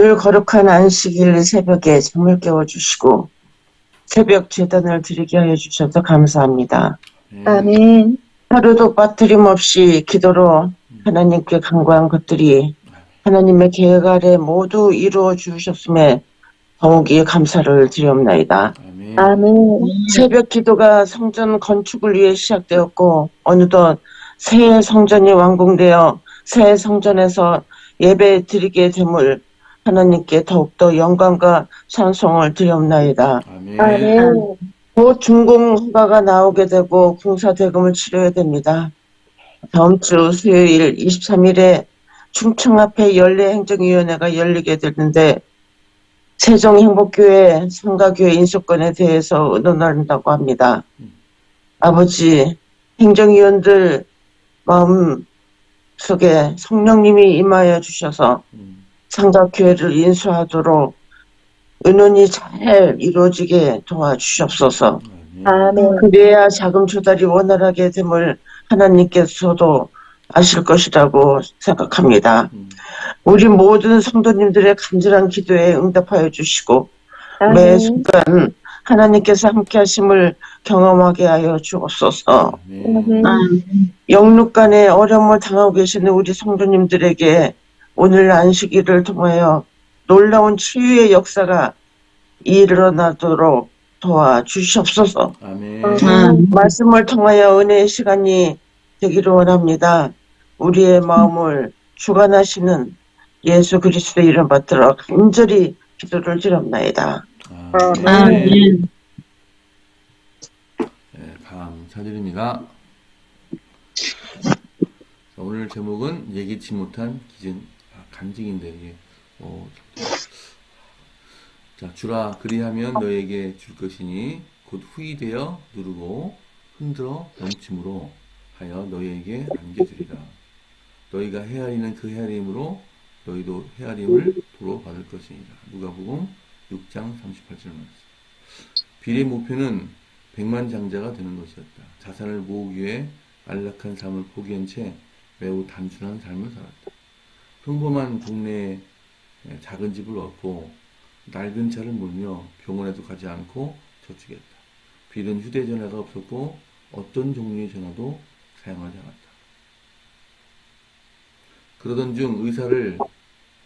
오늘 거룩한 안식일 새벽에 잠을 깨워주시고 새벽 제단을 드리게 하여 주셔서 감사합니다. 아멘. 하루도 빠뜨림없이 기도로 하나님께 간구한 것들이 하나님의 계획 아래 모두 이루어 주셨음에 더욱이 감사를 드리옵나이다. 아멘. 새벽 기도가 성전 건축을 위해 시작되었고 어느덧 새 성전이 완공되어 새 성전에서 예배 드리게 됨을 하나님께 더욱더 영광과 찬송을 드리옵나이다. 아멘. 곧 준공 허가가 나오게 되고 공사 대금을 치러야 됩니다. 다음 주 수요일 23일에 충청 앞에 연례행정위원회가 열리게 되는데 세종행복교회 상가교회 인수권에 대해서 의논한다고 합니다. 아버지, 행정위원들 마음 속에 성령님이 임하여 주셔서 상가교회를 인수하도록 의논이 잘 이루어지게 도와주시옵소서. 아멘. 그래야 자금 조달이 원활하게 됨을 하나님께서도 아실 것이라고 생각합니다. 우리 모든 성도님들의 간절한 기도에 응답하여 주시고 매 순간 하나님께서 함께 하심을 경험하게 하여 주옵소서. 영육 간의 어려움을 당하고 계시는 우리 성도님들에게 오늘 안식일을 통하여 놀라운 치유의 역사가 일어나도록 도와주시옵소서. 말씀을 통하여 은혜의 시간이 되기를 원합니다. 우리의 마음을 주관하시는 예수 그리스도의 이름 받들어 간절히 기도를 드립나이다. 아멘. 네, 감사드립니다. 오늘 제목은 예기치 못한 기증, 간증인데 이게 자, 주라 그리하면 너에게 줄 것이니 곧 후이 되어 누르고 흔들어 넘침으로 하여 너희에게 안겨주리라. 너희가 헤아리는 그 헤아림으로 너희도 헤아림을 도로 받을 것이니라. 누가복음 6장 38절 말씀. 빌의 목표는 백만장자가 되는 것이었다. 자산을 모으기 위해 안락한 삶을 포기한 채 매우 단순한 삶을 살았다. 평범한 동네에 작은 집을 얻고 낡은 차를 몰며 병원에도 가지 않고 저축했다. 빌은 휴대전화가 없었고 어떤 종류의 전화도 사용하지 않았다. 그러던 중 의사를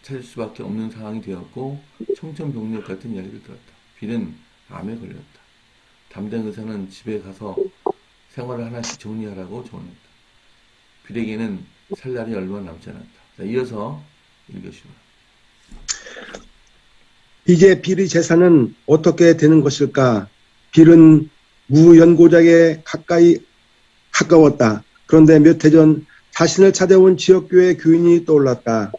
찾을 수밖에 없는 상황이 되었고 청천벽력 같은 이야기를 들었다. 빌은 암에 걸렸다. 담당 의사는 집에 가서 생활을 하나씩 정리하라고 조언했다. 빌에게는 살 날이 얼마 남지 않았다. 자, 이어서 읽으시오. 이제 빌의 재산은 어떻게 되는 것일까? 빌은 무연고작에 가까웠다. 그런데 몇 해 전 자신을 찾아온 지역교회 교인이 떠올랐다.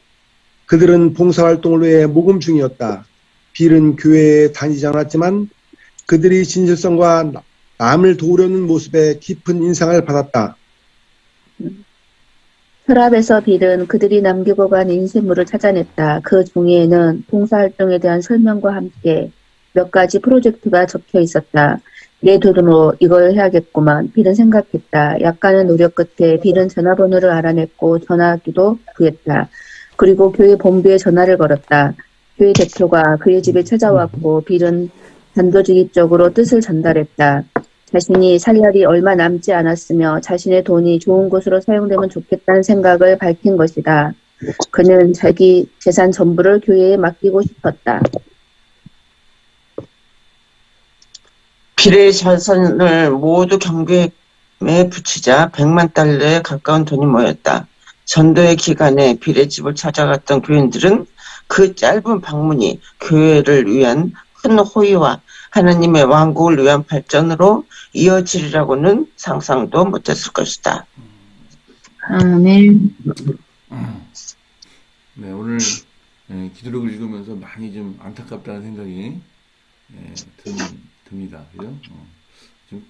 그들은 봉사활동을 위해 모금 중이었다. 빌은 교회에 다니지 않았지만 그들이 진실성과 남을 도우려는 모습에 깊은 인상을 받았다. 혈압에서 빌은 그들이 남기고 간 인쇄물을 찾아냈다. 그 종이에는 봉사활동에 대한 설명과 함께 몇 가지 프로젝트가 적혀 있었다. 내 돈으로 이걸 해야겠구만. 빌은 생각했다. 약간의 노력 끝에 빌은 전화번호를 알아냈고 전화기도 구했다. 그리고 교회 본부에 전화를 걸었다. 교회 대표가 그의 집에 찾아왔고 빌은 단도직입적으로 뜻을 전달했다. 자신이 살 날이 얼마 남지 않았으며 자신의 돈이 좋은 곳으로 사용되면 좋겠다는 생각을 밝힌 것이다. 그는 자기 재산 전부를 교회에 맡기고 싶었다. 빌의 자산을 모두 경배에 붙이자 100만 달러에 가까운 돈이 모였다. 전도의 기간에 빌의 집을 찾아갔던 교인들은 그 짧은 방문이 교회를 위한 큰 호의와 하나님의 왕국을 위한 발전으로 이어지리라고는 상상도 못했을 것이다. 아멘. 네, 오늘 기도록을 읽으면서 많이 좀 안타깝다는 생각이 듭니다. 그죠? 지금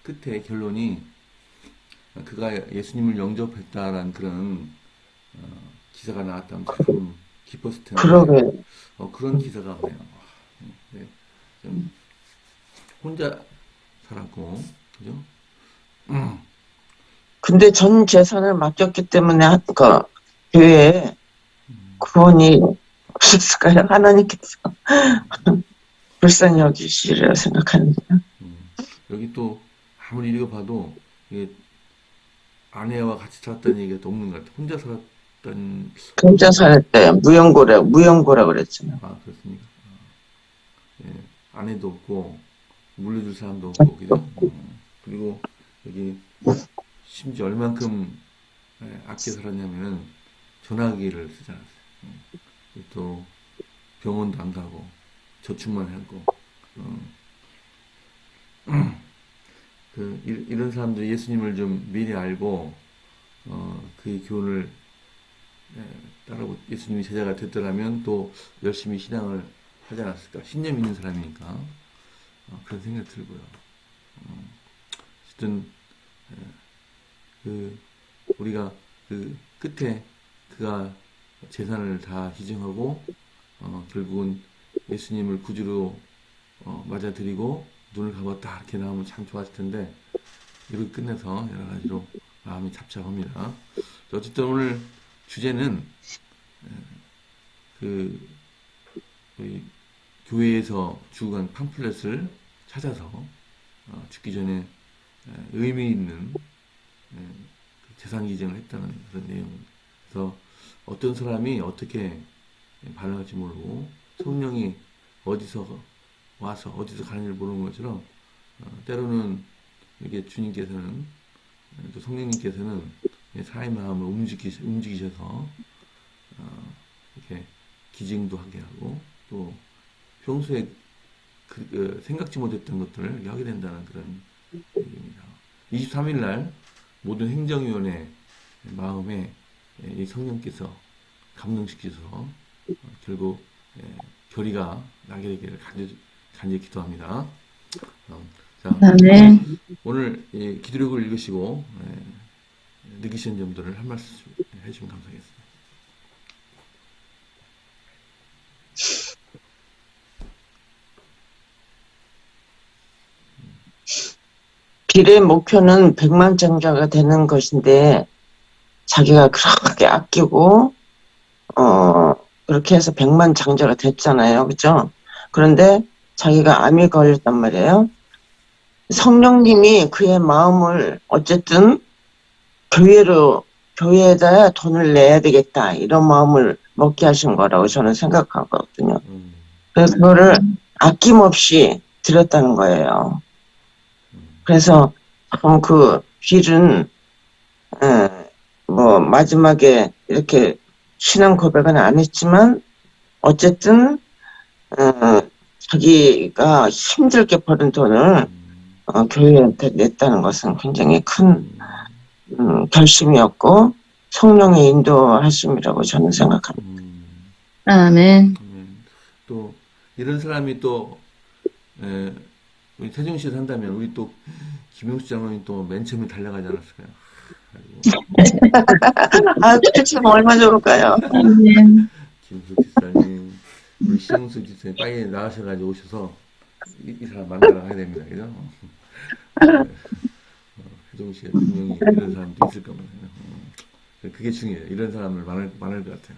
끝에 결론이 그가 예수님을 영접했다라는 그런 기사가 나왔다면 참 기뻤을 텐데. 그러게. 그런 기사가 없네요. 네, 좀 혼자 살았고, 그죠? 근데 전 재산을 맡겼기 때문에 교회에 구원이 없었을까요? 하나님께서 불쌍히 여기시리라 생각하는데요. 여기 또 아무리 읽어봐도 이게 아내와 같이 살았다는 얘기가 또 없는 것 같아요. 혼자 살았던. 혼자 살 때 무용고라 그랬잖아요. 아, 그렇습니까? 예, 아내도 없고 물려줄 사람도 없고 그죠? 그리고 여기 심지어 얼만큼 아껴 살았냐면은 전화기를 쓰지 않았어요. 또 병원도 안 가고 저축만 하고 이런 사람들이 예수님을 좀 미리 알고 그의 교훈을 따라고 예수님이 제자가 됐더라면 또 열심히 신앙을 하지 않았을까. 신념 있는 사람이니까 그런 생각이 들고요. 어쨌든 우리가 그 끝에 그가 재산을 다 희생하고 결국은 예수님을 구주로 맞아들이고 눈을 감았다 이렇게 나오면 참 좋았을 텐데 이렇게 끝내서 여러 가지로 마음이 잡잡합니다. 어쨌든 오늘 주제는 우리 교회에서 주간 팜플렛을 찾아서 죽기 전에 의미 있는 재산 기증을 했다는 그런 내용. 그래서 어떤 사람이 어떻게 반응할지 모르고 성령이 어디서 와서 어디서 가는지를 모르는 것처럼 때로는 이게 주님께서는 또 성령님께서는 사람의 마음을 움직이셔서 이렇게 기증도 하게 하고 또 평소에 생각지 못했던 것들을 하게 된다는 그런 얘기입니다. 23일 날 모든 행정위원회 마음에 이 성령께서 감동시켜서 결국 결의가 나게 되기를 간절히 기도합니다. 자, 오늘 기도력을 읽으시고 느끼시는 점들을 한 말씀 해주시면 감사하겠습니다. 빌의 목표는 백만장자가 되는 것인데 자기가 그렇게 아끼고 그렇게 해서 백만장자가 됐잖아요. 그죠? 그런데 자기가 암이 걸렸단 말이에요. 성령님이 그의 마음을 어쨌든 교회에다 돈을 내야 되겠다 이런 마음을 먹게 하신 거라고 저는 생각하거든요. 그래서 그거를 아낌없이 드렸다는 거예요. 그래서 그 빌은 뭐 마지막에 이렇게 신앙 고백은 안 했지만 어쨌든 자기가 힘들게 버는 돈을 교회한테 냈다는 것은 굉장히 큰 결심이었고 성령의 인도하심이라고 저는 생각합니다. 아멘. 또 이런 사람이 또 우리 태중시에 산다면 우리 또 김용수 장로님 또 맨 처음에 달려가지 않았을까요? 아, 그렇지 뭐 얼마 좋을까요? 아멘. 김숙 집사님, 우리 신용수 집사님 빨리 나가셔가지고 오셔서 이 사람 만나러 가야 됩니다. 그죠? 태중시에 분명히 이런 사람도 있을 겁니다. 그게 중요해요. 이런 사람을 많을 것 같아요.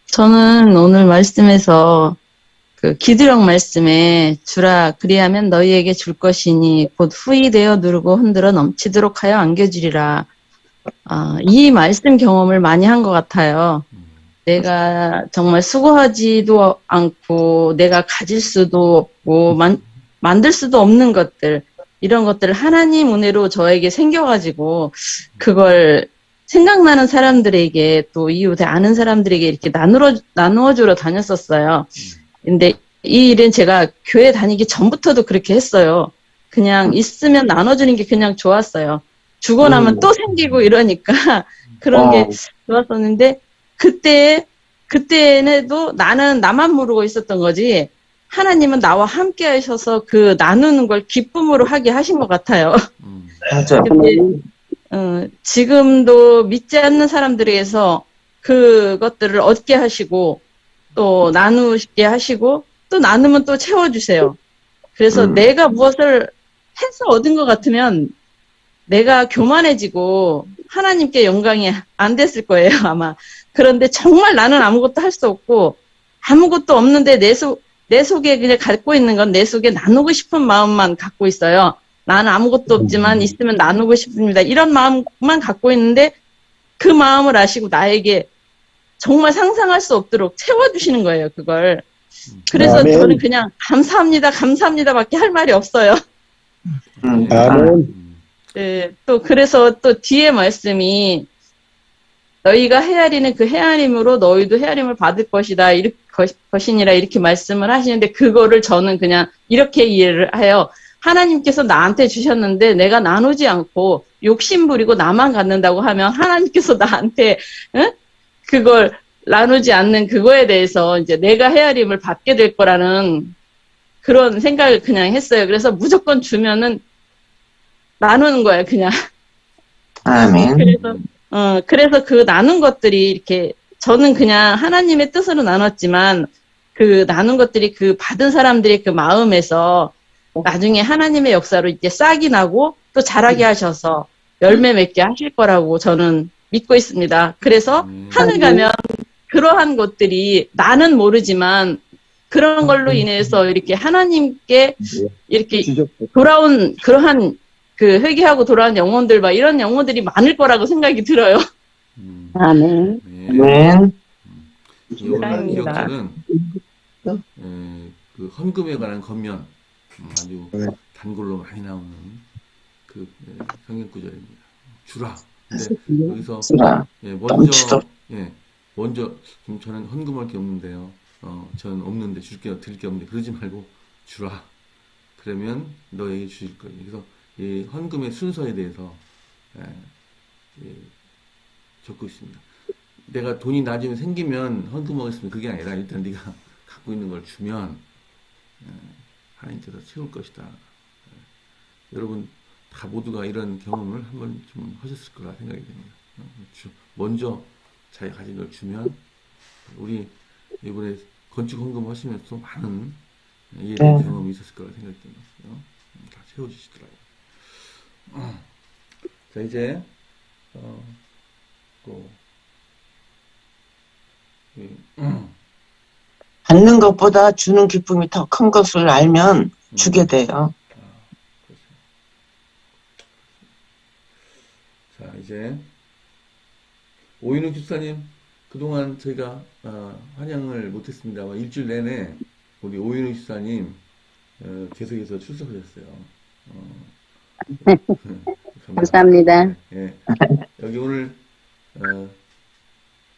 저는 오늘 말씀에서 그 기드력 말씀에 주라 그리하면 너희에게 줄 것이니 곧 후히 되어 누르고 흔들어 넘치도록 하여 안겨주리라. 이 말씀 경험을 많이 한 것 같아요. 내가 정말 수고하지도 않고 내가 가질 수도 없고 만들 수도 없는 것들 이런 것들을 하나님 은혜로 저에게 생겨가지고 그걸 생각나는 사람들에게 또 이웃에 아는 사람들에게 이렇게 나누어주러 다녔었어요. 근데 이 일은 제가 교회 다니기 전부터도 그렇게 했어요. 그냥 있으면 나눠주는 게 그냥 좋았어요. 주고 나면 또 생기고 이러니까 그런 게 좋았었는데 그때에도 나는 나만 모르고 있었던 거지 하나님은 나와 함께 하셔서 그 나누는 걸 기쁨으로 하게 하신 것 같아요. 맞아요. 지금도 믿지 않는 사람들에게서 그것들을 얻게 하시고 또 나누게 하시고 또 나누면 또 채워주세요. 그래서 내가 무엇을 해서 얻은 것 같으면 내가 교만해지고 하나님께 영광이 안 됐을 거예요, 아마. 그런데 정말 나는 아무것도 할 수 없고 아무것도 없는데 내 속에 그냥 갖고 있는 건 내 속에 나누고 싶은 마음만 갖고 있어요. 나는 아무것도 없지만 있으면 나누고 싶습니다. 이런 마음만 갖고 있는데 그 마음을 아시고 나에게 정말 상상할 수 없도록 채워주시는 거예요, 그걸. 그래서 아멘. 저는 그냥 감사합니다, 감사합니다밖에 할 말이 없어요. 아멘. 네, 또 그래서 또 뒤에 말씀이 너희가 헤아리는 그 헤아림으로 너희도 헤아림을 받을 것이다, 것이니라 이렇게 말씀을 하시는데 그거를 저는 그냥 이렇게 이해를 해요. 하나님께서 나한테 주셨는데 내가 나누지 않고 욕심 부리고 나만 갖는다고 하면 하나님께서 나한테 그걸 나누지 않는 그거에 대해서 이제 내가 헤아림을 받게 될 거라는 그런 생각을 그냥 했어요. 그래서 무조건 주면은 나누는 거예요, 그냥. 아멘. 그래서 그 나눈 것들이 이렇게 저는 그냥 하나님의 뜻으로 나눴지만 그 나눈 것들이 그 받은 사람들의 그 마음에서 나중에 하나님의 역사로 이제 싹이 나고 또 자라게 하셔서 열매 맺게 하실 거라고 저는 믿고 있습니다. 그래서 하늘 가면 그러한 것들이 나는 모르지만 그런 걸로 인해서 이렇게 하나님께 이렇게 돌아온 그러한 그 회개하고 돌아온 영혼들 막 이런 영혼들이 많을 거라고 생각이 들어요. 아멘. 아멘. 오늘 감사합니다. 기억절은 그 헌금에 관한 겉면 아주 네. 단골로 많이 나오는 그 성경 구절입니다. 주라. 근데 여기서 쓰라. 먼저 넘치도록. 먼저 지금 저는 헌금할 게 없는데요. 저는 없는데 드릴 게 없는데 그러지 말고 주라. 그러면 너에게 주실 거예요. 그래서 이 헌금의 순서에 대해서 적고 있습니다. 내가 돈이 나중에 생기면 헌금하겠습니다. 그게 아니라 일단 네가 갖고 있는 걸 주면 하나님께서 채울 것이다. 여러분 다 모두가 이런 경험을 한번 좀 하셨을 거라 생각이 됩니다. 먼저 자기 가진 걸 주면 우리 이번에 건축 헌금 하시면서 많은 이해된 경험이 있었을 거라 생각이 됩니다. 다 채워주시더라고요. 자 이제 받는 것보다 주는 기쁨이 더 큰 것을 알면 주게 돼요. 자 이제 오인욱 집사님 그동안 저희가 환영을 못했습니다만 일주일 내내 우리 오인욱 집사님 계속해서 출석하셨어요. 감사합니다. 예. 여기 오늘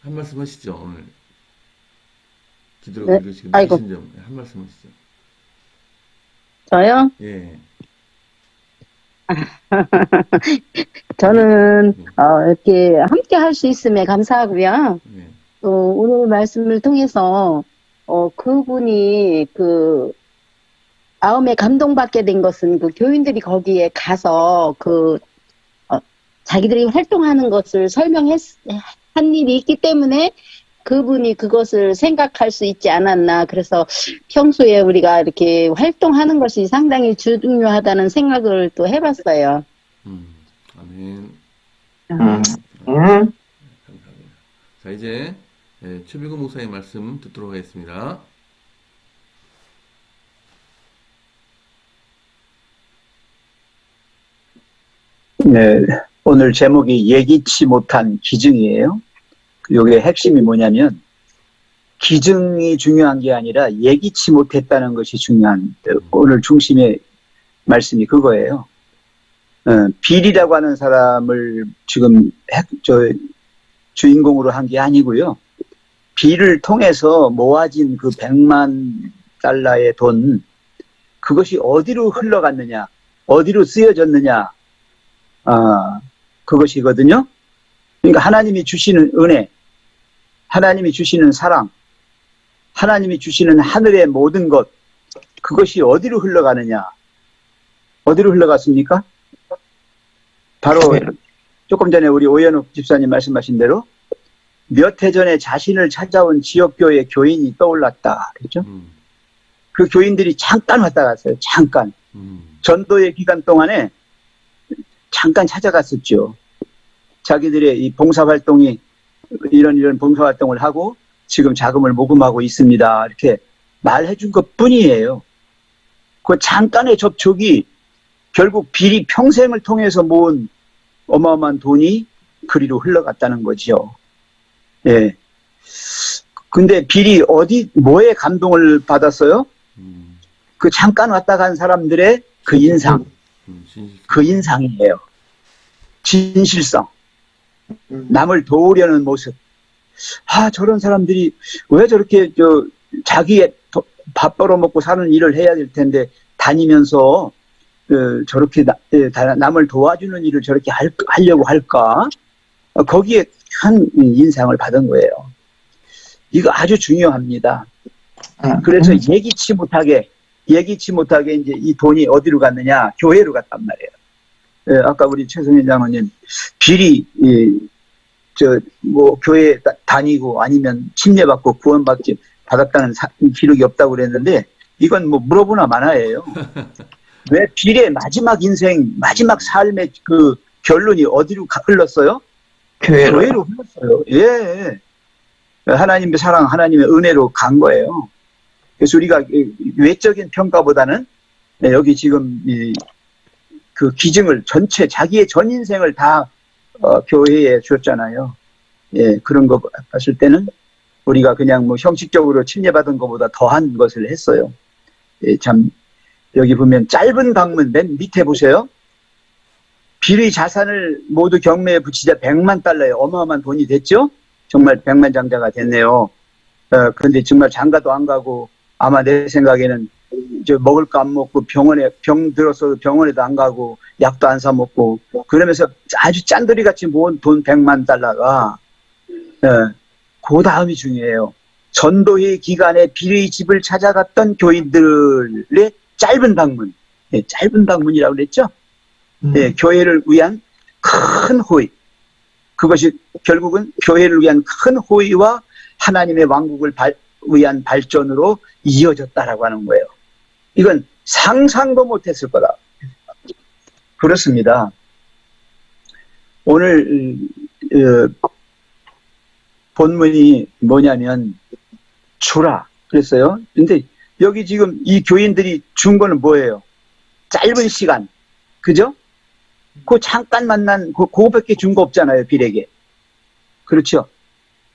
한 말씀 하시죠. 오늘 기도로 네? 읽으시고 아이고. 느끼신 점 한 말씀 하시죠. 저요? 예. 저는 이렇게 함께 할 수 있음에 감사하고요. 예. 또 오늘 말씀을 통해서 그분이 그 마음에 감동받게 된 것은 그 교인들이 거기에 가서 자기들이 활동하는 것을 한 일이 있기 때문에 그분이 그것을 생각할 수 있지 않았나. 그래서 평소에 우리가 이렇게 활동하는 것이 상당히 중요하다는 생각을 또 해봤어요. 아멘. 음. 감사합니다. 자, 이제 최bil구 목사의 말씀 듣도록 하겠습니다. 네, 오늘 제목이 예기치 못한 기증이에요. 요게 핵심이 뭐냐면 기증이 중요한 게 아니라 예기치 못했다는 것이 중요한 오늘 중심의 말씀이 그거예요. 빌이라고 하는 사람을 지금 주인공으로 한 게 아니고요. 빌을 통해서 모아진 그 100만 달러의 돈, 그것이 어디로 흘러갔느냐, 어디로 쓰여졌느냐, 그것이거든요. 그러니까 하나님이 주시는 은혜, 하나님이 주시는 사랑, 하나님이 주시는 하늘의 모든 것, 그것이 어디로 흘러가느냐, 어디로 흘러갔습니까? 바로 조금 전에 우리 오연욱 집사님 말씀하신 대로 몇 해 전에 자신을 찾아온 지역교회 교인이 떠올랐다. 그렇죠? 그 교인들이 잠깐 왔다 갔어요. 잠깐. 전도의 기간 동안에 잠깐 찾아갔었죠. 자기들의 이 봉사활동이 이런 봉사활동을 하고 지금 자금을 모금하고 있습니다. 이렇게 말해준 것 뿐이에요. 그 잠깐의 접촉이 결국 비리 평생을 통해서 모은 어마어마한 돈이 그리로 흘러갔다는 거죠. 예. 근데 비리 뭐에 감동을 받았어요? 그 잠깐 왔다 간 사람들의 그 인상. 그 인상이에요. 진실성. 남을 도우려는 모습. 저런 사람들이 왜 저렇게 자기의 밥 벌어먹고 사는 일을 해야 될 텐데 다니면서 저렇게 남을 도와주는 일을 저렇게 하려고 할까? 거기에 큰 인상을 받은 거예요. 이거 아주 중요합니다. 그래서 예기치 못하게 이제 이 돈이 어디로 갔느냐? 교회로 갔단 말이에요. 아까 우리 최성현 장로님 비리 교회 다니고 아니면 침례받고 받았다는 기록이 없다고 그랬는데 이건 뭐 물어보나 마나예요. 왜 비리의 마지막 인생, 마지막 삶의 그 결론이 어디로 흘렀어요? 교회로 흘렀어요. 예. 하나님의 사랑, 하나님의 은혜로 간 거예요. 그래서 우리가 외적인 평가보다는 여기 지금 그 기증을 전체 자기의 전 인생을 다 교회에 줬잖아요. 예, 그런 거 봤을 때는 우리가 그냥 뭐 형식적으로 침례받은 것보다 더한 것을 했어요. 예, 참 여기 보면 짧은 방문 맨 밑에 보세요. 비리 자산을 모두 경매에 붙이자 100만 달러에 어마어마한 돈이 됐죠. 정말 백만장자가 됐네요. 그런데 정말 장가도 안 가고 아마 내 생각에는 먹을 거 안 먹고 병 들어서 병원에도 안 가고 약도 안 사 먹고 그러면서 아주 짠돌이 같이 모은 돈 100만 달러가 그 다음이 중요해요. 전도회 기간에 비리 집을 찾아갔던 교인들의 짧은 방문, 짧은 방문이라고 그랬죠. 교회를 위한 큰 호의. 그것이 결국은 교회를 위한 큰 호의와 하나님의 왕국을 위한 발전으로 이어졌다라고 하는 거예요. 이건 상상도 못했을 거다. 그렇습니다. 오늘 본문이 뭐냐면 주라 그랬어요. 근데 여기 지금 이 교인들이 준 거는 뭐예요? 짧은 시간, 그죠? 그 잠깐 만난 그거밖에 준 거 없잖아요, 빌에게. 그렇죠?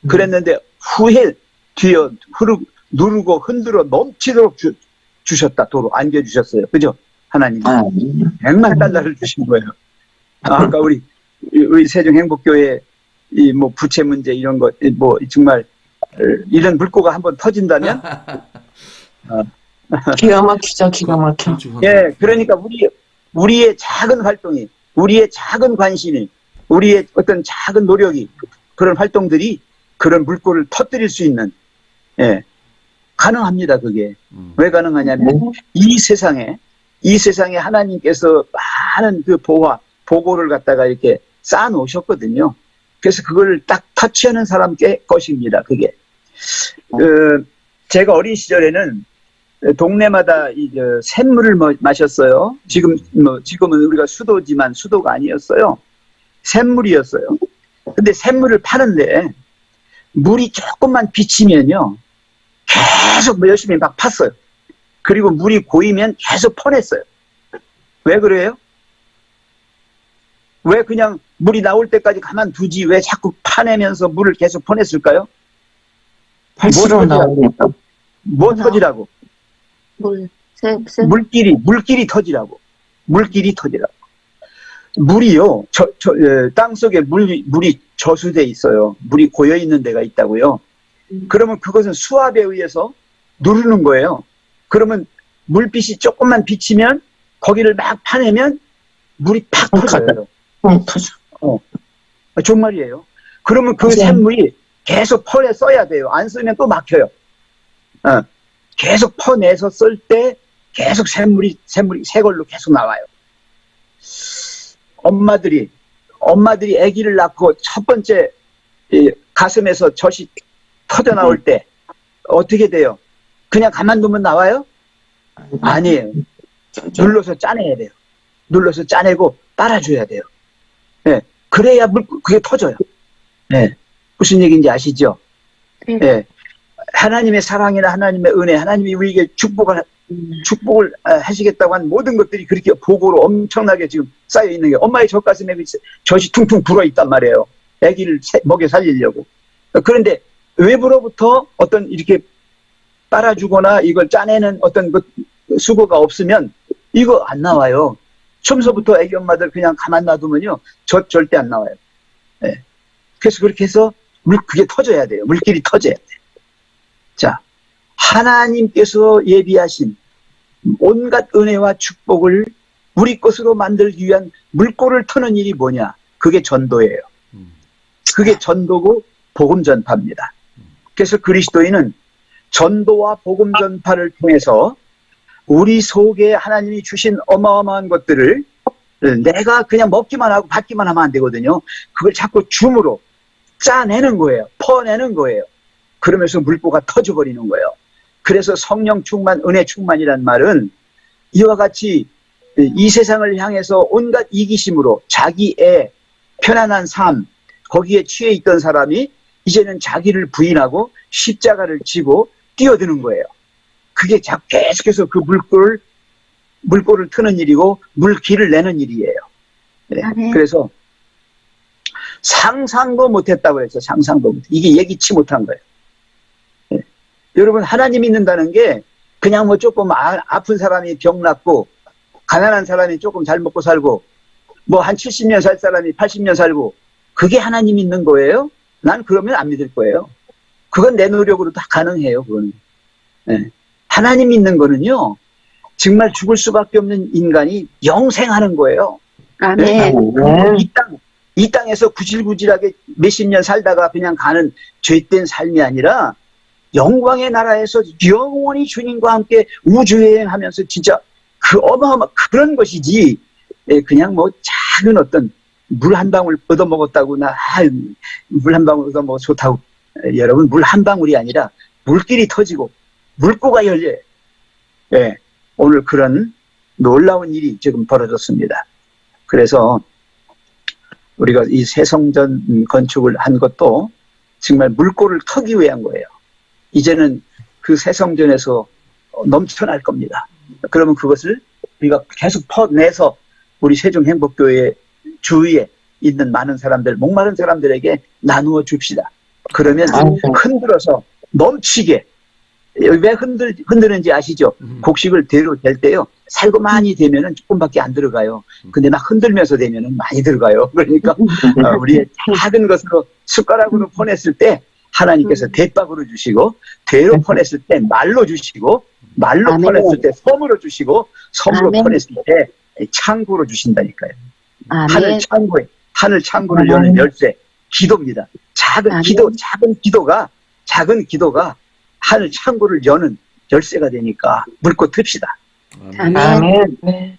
그랬는데 후에 뒤에 누르고 흔들어 넘치도록 주셨다. 도로 안겨주셨어요. 그죠? 하나님. 100만 달러를 주신 거예요. 아까 우리 세종행복교회 이 뭐 부채 문제 이런 거 뭐 정말 이런 물꼬가 한번 터진다면 기가 막히죠, 기가 막혀. 예, 그러니까 우리의 작은 활동이, 우리의 작은 관심이, 우리의 어떤 작은 노력이 그런 활동들이 그런 물꼬를 터뜨릴 수 있는 가능합니다. 그게 왜 가능하냐면 이 세상에 하나님께서 많은 그 보고를 갖다가 이렇게 쌓아 놓으셨거든요. 그래서 그걸 딱 터치하는 사람께 것입니다. 그게 제가 어린 시절에는 동네마다 샘물을 마셨어요. 지금은 우리가 수도지만 수도가 아니었어요. 샘물이었어요. 근데 샘물을 파는데 물이 조금만 비치면요 계속 열심히 막 팠어요. 그리고 물이 고이면 계속 퍼냈어요. 왜 그래요? 왜 그냥 물이 나올 때까지 가만두지 왜 자꾸 파내면서 물을 계속 퍼냈을까요? 팔수록 나오니까. 뭐 터지라고? 물길이 터지라고. 물길이 터지라고. 물이요, 땅속에 물이 저수돼 있어요. 물이 고여 있는 데가 있다고요. 그러면 그것은 수압에 의해서 누르는 거예요. 그러면 물빛이 조금만 비치면 거기를 막 파내면 물이 팍 터져요. 터져. 정말이에요. 그러면 그 샘물이 계속 퍼내 써야 돼요. 안 쓰면 또 막혀요. 계속 퍼내서 쓸 때 계속 샘물이 새 걸로 계속 나와요. 엄마들이 아기를 낳고 첫 번째 가슴에서 젖이 터져 나올 때 어떻게 돼요? 그냥 가만두면 나와요? 아니에요. 눌러서 짜내야 돼요. 눌러서 짜내고 빨아줘야 돼요. 예. 그래야 그게 터져요. 예. 무슨 얘기인지 아시죠? 네. 예. 하나님의 사랑이나 하나님의 은혜, 하나님이 우리에게 축복을 하시겠다고 한 모든 것들이 그렇게 복으로 엄청나게 지금 쌓여 있는 게 엄마의 젖가슴에 젖이 퉁퉁 불어 있단 말이에요. 아기를 먹여 살리려고. 그런데 외부로부터 어떤 이렇게 빨아주거나 이걸 짜내는 어떤 그 수고가 없으면 이거 안 나와요. 처음서부터 아기 엄마들 그냥 가만 놔두면요. 젖 절대 안 나와요. 예. 그래서 그렇게 해서 그게 터져야 돼요. 물길이 터져야 돼요. 자, 하나님께서 예비하신 온갖 은혜와 축복을 우리 것으로 만들기 위한 물꼬를 트는 일이 뭐냐? 그게 전도예요. 그게 전도고 복음 전파입니다. 그래서 그리스도인은 전도와 복음 전파를 통해서 우리 속에 하나님이 주신 어마어마한 것들을 내가 그냥 먹기만 하고 받기만 하면 안 되거든요. 그걸 자꾸 줌으로 짜내는 거예요. 퍼내는 거예요. 그러면서 물꼬가 터져버리는 거예요. 그래서 성령 충만, 은혜 충만이란 말은 이와 같이 이 세상을 향해서 온갖 이기심으로 자기의 편안한 삶, 거기에 취해 있던 사람이 이제는 자기를 부인하고 십자가를 지고 뛰어드는 거예요. 그게 계속해서 그 물꼬를 트는 일이고 물길을 내는 일이에요. 네. 그래서 상상도 못했다고 그랬죠. 상상도 못. 이게 예기치 못한 거예요. 네. 여러분 하나님 믿는다는 게 그냥 뭐 조금 아픈 사람이 병 낫고 가난한 사람이 조금 잘 먹고 살고 뭐 한 70년 살 사람이 80년 살고 그게 하나님 믿는 거예요? 난 그러면 안 믿을 거예요. 그건 내 노력으로 다 가능해요. 그거는. 네. 하나님 믿는 거는요. 정말 죽을 수밖에 없는 인간이 영생하는 거예요. 아멘. 네. 이 땅에서 구질구질하게 몇십 년 살다가 그냥 가는 죄된 삶이 아니라 영광의 나라에서 영원히 주님과 함께 우주여행하면서 진짜 그 그런 것이지 그냥 뭐 작은 어떤 물 한 방울 얻어먹었다고 물 한 방울 얻어먹어 좋다고 여러분 물 한 방울이 아니라 물길이 터지고 물꼬가 열려요. 네, 오늘 그런 놀라운 일이 지금 벌어졌습니다. 그래서 우리가 이 새성전 건축을 한 것도 정말 물꼬를 터기 위한 거예요. 이제는 그 새성전에서 넘쳐날 겁니다. 그러면 그것을 우리가 계속 퍼내서 우리 세종행복교회 주위에 있는 많은 사람들, 목마른 사람들에게 나누어 줍시다. 그러면 흔들어서 넘치게. 왜 흔드는지 아시죠? 곡식을 대로 댈 때요. 살고 많이 되면은 조금밖에 안 들어가요. 근데 막 흔들면서 되면은 많이 들어가요. 그러니까 우리의 작은 것으로 숟가락으로 퍼냈을 때 하나님께서 대박으로 주시고 대로 퍼냈을 때 말로 주시고 말로 아멘. 퍼냈을 때 섬으로 주시고 섬으로 아멘. 퍼냈을 때 창고로 주신다니까요. 아멘. 하늘 창고를 여는 열쇠 기도입니다. 작은 기도가 하늘 창고를 여는 열쇠가 되니까 물고 틉시다. 아멘.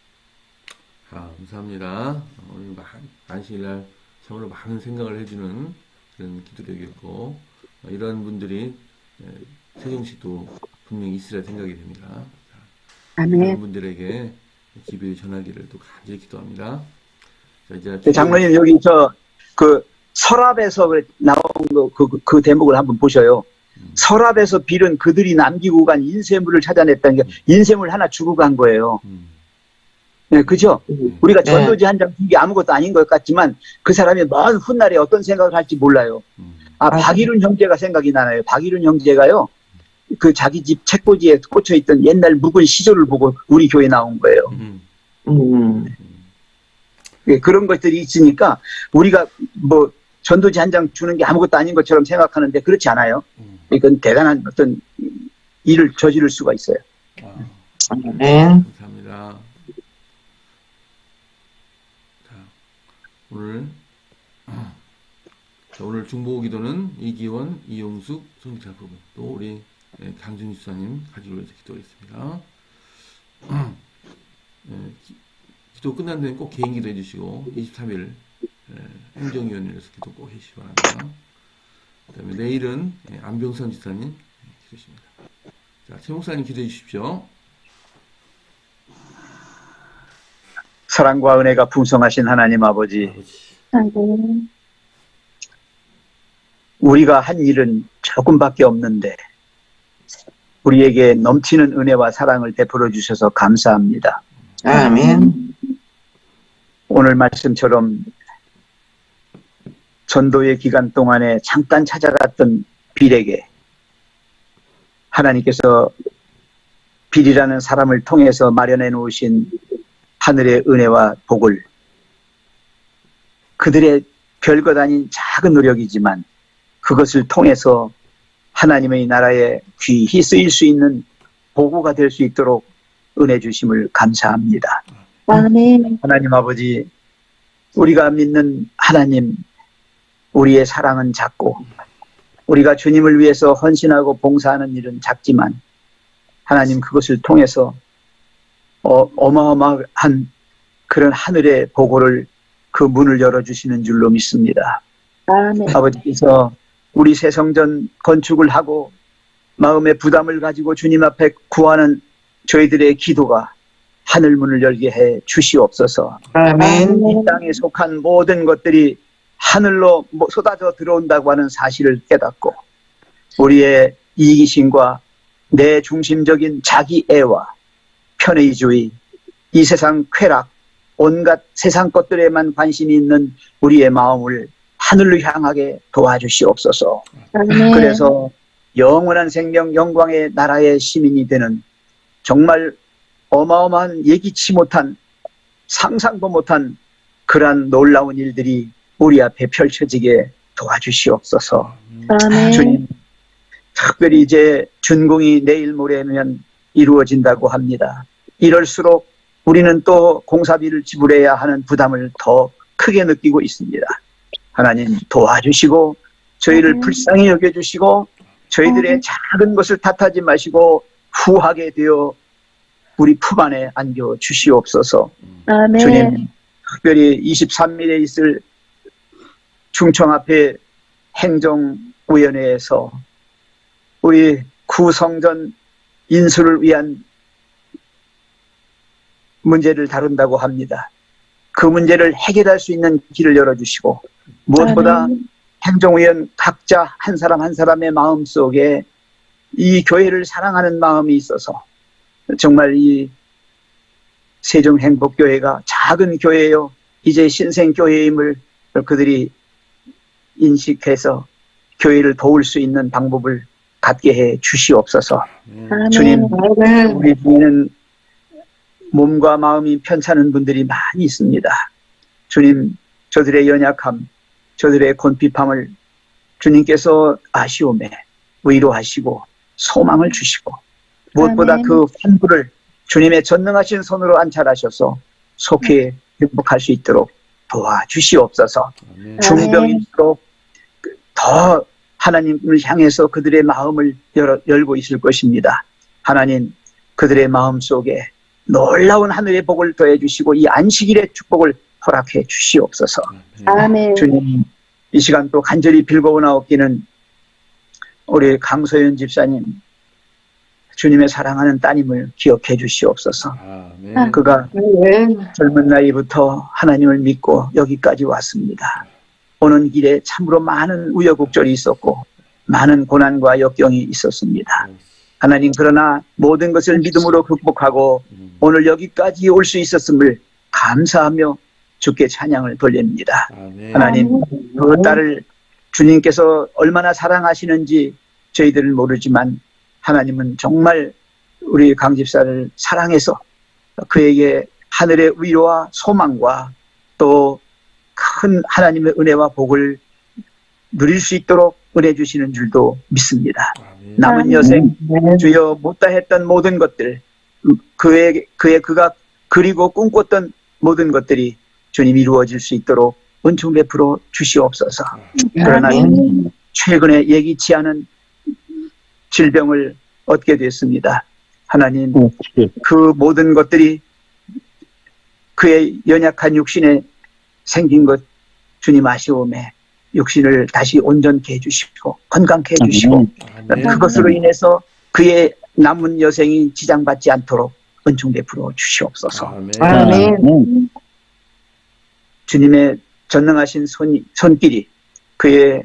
감사합니다. 오늘 안식일날 참으로 많은 생각을 해주는 그런 기도력이었고 이런 분들이 세종시도 분명히 있으라 생각이 됩니다. 아멘. 이런 분들에게 기도의 전하기를 또 간절히 기도합니다. 자, 이제 장로님 여기 그 서랍에서 나온 그 대목을 한번 보셔요. 서랍에서 빌은 그들이 남기고 간 인쇄물을 찾아냈다는 게 인쇄물 하나 주고 간 거예요. 네, 그죠? 우리가 전도지 한 장 준 게 아무것도 아닌 것 같지만 그 사람이 먼 훗날에 어떤 생각을 할지 몰라요. 박일훈 형제가 생각이 나나요? 박일훈 형제가요. 그 자기 집 책꽂이에 꽂혀있던 옛날 묵은 시조를 보고 우리 교회 나온 거예요. 네, 그런 것들이 있으니까 우리가 뭐 전도지 한 장 주는 게 아무것도 아닌 것처럼 생각하는데 그렇지 않아요. 이건 대단한 어떤 일을 저지를 수가 있어요. 감사합니다. 자, 오늘 중보 기도는 이기원, 이용숙, 송기차 부분 또 우리 강준희 수사님 가지고 위해서 기도하겠습니다. 기도 끝난 데는 꼭 개인 기도 해주시고 23일 행정위원회에서 기도 꼭 해주시기 바랍니다. 그 다음에 내일은 안병선 지사님 기도십니다. 자, 최 목사님 기도해 주십시오. 사랑과 은혜가 풍성하신 하나님 아버지, 아버지. 우리가 한 일은 조금밖에 없는데 우리에게 넘치는 은혜와 사랑을 베풀어 주셔서 감사합니다. 아멘. 오늘 말씀처럼 전도의 기간 동안에 잠깐 찾아갔던 빌에게 하나님께서 빌이라는 사람을 통해서 마련해 놓으신 하늘의 은혜와 복을 그들의 별것 아닌 작은 노력이지만 그것을 통해서 하나님의 나라에 귀히 쓰일 수 있는 보고가 될 수 있도록 은혜 주심을 감사합니다. 아멘. 하나님 아버지, 우리가 믿는 하나님, 우리의 사랑은 작고 우리가 주님을 위해서 헌신하고 봉사하는 일은 작지만 하나님 그것을 통해서 어마어마한 그런 하늘의 보고를 그 문을 열어주시는 줄로 믿습니다. 아멘. 아버지께서 우리 새 성전 건축을 하고 마음의 부담을 가지고 주님 앞에 구하는 저희들의 기도가 하늘 문을 열게 해 주시옵소서. 아멘. 이 땅에 속한 모든 것들이 하늘로 쏟아져 들어온다고 하는 사실을 깨닫고 우리의 이기심과 내 중심적인 자기애와 편의주의, 이 세상 쾌락, 온갖 세상 것들에만 관심이 있는 우리의 마음을 하늘로 향하게 도와주시옵소서. 아멘. 그래서 영원한 생명 영광의 나라의 시민이 되는 정말 어마어마한 예기치 못한 상상도 못한 그러한 놀라운 일들이 우리 앞에 펼쳐지게 도와주시옵소서. 아멘. 주님, 특별히 이제 준공이 내일 모레면 이루어진다고 합니다. 이럴수록 우리는 또 공사비를 지불해야 하는 부담을 더 크게 느끼고 있습니다. 하나님 도와주시고 저희를 불쌍히 여겨주시고 저희들의 작은 것을 탓하지 마시고 후하게 되어 우리 품 안에 안겨 주시옵소서. 아멘. 주님, 특별히 23일에 있을 충청 앞에 행정위원회에서 우리 구성전 인수를 위한 문제를 다룬다고 합니다. 그 문제를 해결할 수 있는 길을 열어주시고 무엇보다 행정위원 각자 한 사람 한 사람의 마음 속에 이 교회를 사랑하는 마음이 있어서 정말 이 세종행복교회가 작은 교회요 이제 신생교회임을 그들이 인식해서 교회를 도울 수 있는 방법을 갖게 해 주시옵소서. 아멘. 주님, 우리 중에는 몸과 마음이 편찮은 분들이 많이 있습니다. 주님, 저들의 연약함, 저들의 곤핍함을 주님께서 아시오매 위로하시고 소망을 주시고 무엇보다 아멘. 그 환부를 주님의 전능하신 손으로 안찰하셔서 속히 행복할 수 있도록 도와주시옵소서. 아멘. 중병일수록 더 하나님을 향해서 그들의 마음을 열고 있을 것입니다. 하나님, 그들의 마음 속에 놀라운 하늘의 복을 더해 주시고 이 안식일의 축복을 허락해 주시옵소서. 아멘. 주님, 이 시간 또 간절히 빌고나옵기는 우리 강소연 집사님, 주님의 사랑하는 따님을 기억해 주시옵소서. 아멘. 그가 젊은 나이부터 하나님을 믿고 여기까지 왔습니다. 오는 길에 참으로 많은 우여곡절이 있었고 많은 고난과 역경이 있었습니다. 하나님, 그러나 모든 것을 믿음으로 극복하고 오늘 여기까지 올 수 있었음을 감사하며 주께 찬양을 돌립니다. 아멘. 하나님, 그 딸을 주님께서 얼마나 사랑하시는지 저희들은 모르지만 하나님은 정말 우리 강 집사를 사랑해서 그에게 하늘의 위로와 소망과 또 큰 하나님의 은혜와 복을 누릴 수 있도록 은혜 주시는 줄도 믿습니다. 아멘. 남은 여생 주여 못다 했던 모든 것들, 그가 그리고 꿈꿨던 모든 것들이 주님 이루어질 수 있도록 은총 베풀어 주시옵소서. 그러나 최근에 예기치 않은 질병을 얻게 됐습니다. 하나님, 그 모든 것들이 그의 연약한 육신에 생긴 것 주님 아시오매 육신을 다시 온전케 해주시고 건강케 해주시고 아멘. 그것으로 인해서 그의 남은 여생이 지장받지 않도록 은총 베풀어 주시옵소서. 아멘. 아멘. 주님의 전능하신 손길이 그의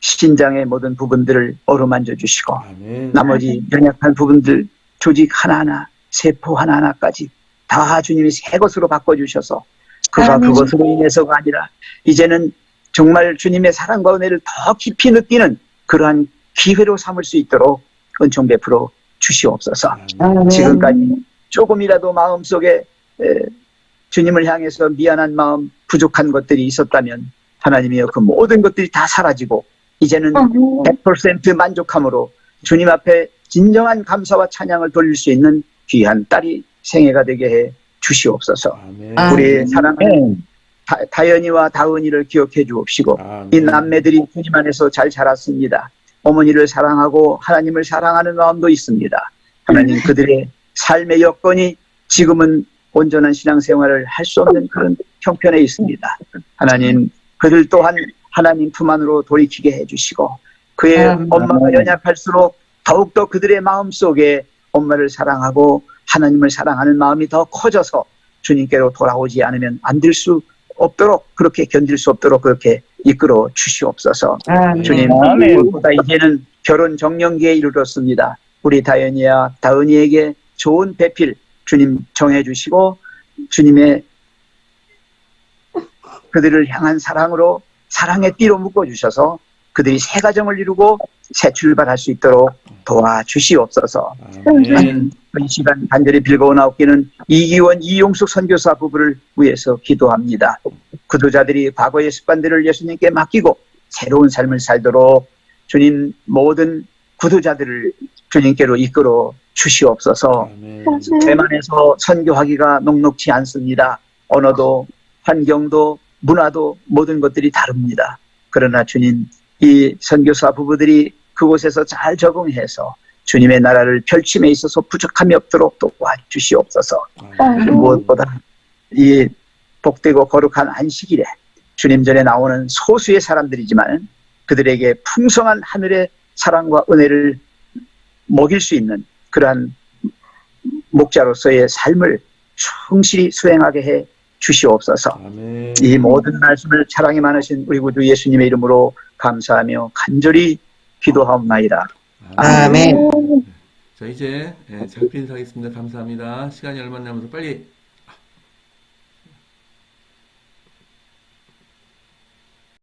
신장의 모든 부분들을 어루만져 주시고 아멘. 나머지 연약한 부분들 조직 하나하나 세포 하나하나까지 다 주님이 새 것으로 바꿔주셔서 그가 아멘. 그것으로 인해서가 아니라 이제는 정말 주님의 사랑과 은혜를 더 깊이 느끼는 그러한 기회로 삼을 수 있도록 은총 베풀어 주시옵소서. 아멘. 지금까지 조금이라도 마음속에 주님을 향해서 미안한 마음, 부족한 것들이 있었다면 하나님이여 그 모든 것들이 다 사라지고 이제는 100% 만족함으로 주님 앞에 진정한 감사와 찬양을 돌릴 수 있는 귀한 딸이 생애가 되게 해 주시옵소서. 아멘. 우리 사랑하는 다연이와 다은이를 기억해 주옵시고 아멘. 이 남매들이 주님 안에서 잘 자랐습니다. 어머니를 사랑하고 하나님을 사랑하는 마음도 있습니다. 하나님 그들의 삶의 여건이 지금은 온전한 신앙생활을 할 수 없는 그런 형편에 있습니다. 하나님 그들 또한 하나님 품 안으로 돌이키게 해주시고 그의 엄마가 연약할수록 더욱더 그들의 마음속에 엄마를 사랑하고 하나님을 사랑하는 마음이 더 커져서 주님께로 돌아오지 않으면 안 될 수 없도록 그렇게 견딜 수 없도록 그렇게 이끌어 주시옵소서. 주님 무엇보다 이제는 결혼 정년기에 이르렀습니다. 우리 다연이와 다은이에게 좋은 배필 주님 정해 주시고 주님의 그들을 향한 사랑으로 사랑의 띠로 묶어 주셔서 그들이 새 가정을 이루고 새 출발할 수 있도록 도와주시옵소서. 아멘. 이 시간 간절히 빌거나옵기는 이기원 이용숙 선교사 부부를 위해서 기도합니다. 구도자들이 과거의 습관들을 예수님께 맡기고 새로운 삶을 살도록 주님 모든 구도자들을 주님께로 이끌어 주시옵소서. 아멘. 대만에서 선교하기가 녹록지 않습니다. 언어도 환경도 문화도 모든 것들이 다릅니다. 그러나 주님 이 선교사 부부들이 그곳에서 잘 적응해서 주님의 나라를 펼침에 있어서 부족함이 없도록 도와주시옵소서. 무엇보다 이 복되고 거룩한 안식일에 주님 전에 나오는 소수의 사람들이지만 그들에게 풍성한 하늘의 사랑과 은혜를 먹일 수 있는 그러한 목자로서의 삶을 충실히 수행하게 해 주시옵소서. 아멘. 이 모든 말씀을 사랑이 많으신 우리 구주 예수님의 이름으로 감사하며 간절히 기도하옵나이다. 아멘. 자, 이제 작별 인사하겠습니다. 감사합니다. 시간이 얼마 남아서 빨리